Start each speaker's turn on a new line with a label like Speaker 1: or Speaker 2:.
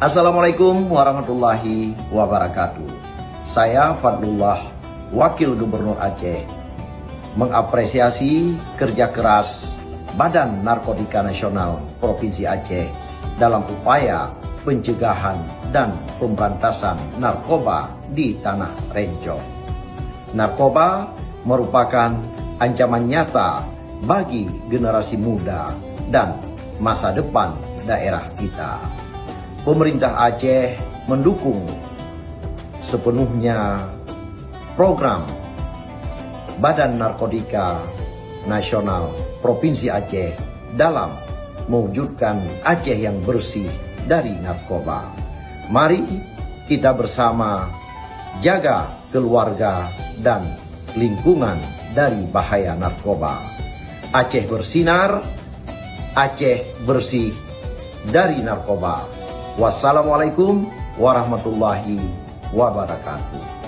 Speaker 1: Assalamualaikum warahmatullahi wabarakatuh. Saya Fadlullah, Wakil Gubernur Aceh, mengapresiasi kerja keras Badan Narkotika Nasional Provinsi Aceh dalam upaya pencegahan dan pemberantasan narkoba di Tanah Rencong. Narkoba merupakan ancaman nyata bagi generasi muda dan masa depan daerah kita. Pemerintah Aceh mendukung sepenuhnya program Badan Narkotika Nasional Provinsi Aceh dalam mewujudkan Aceh yang bersih dari narkoba. Mari kita bersama jaga keluarga dan lingkungan dari bahaya narkoba. Aceh bersinar, Aceh bersih dari narkoba. Wassalamualaikum warahmatullahi wabarakatuh.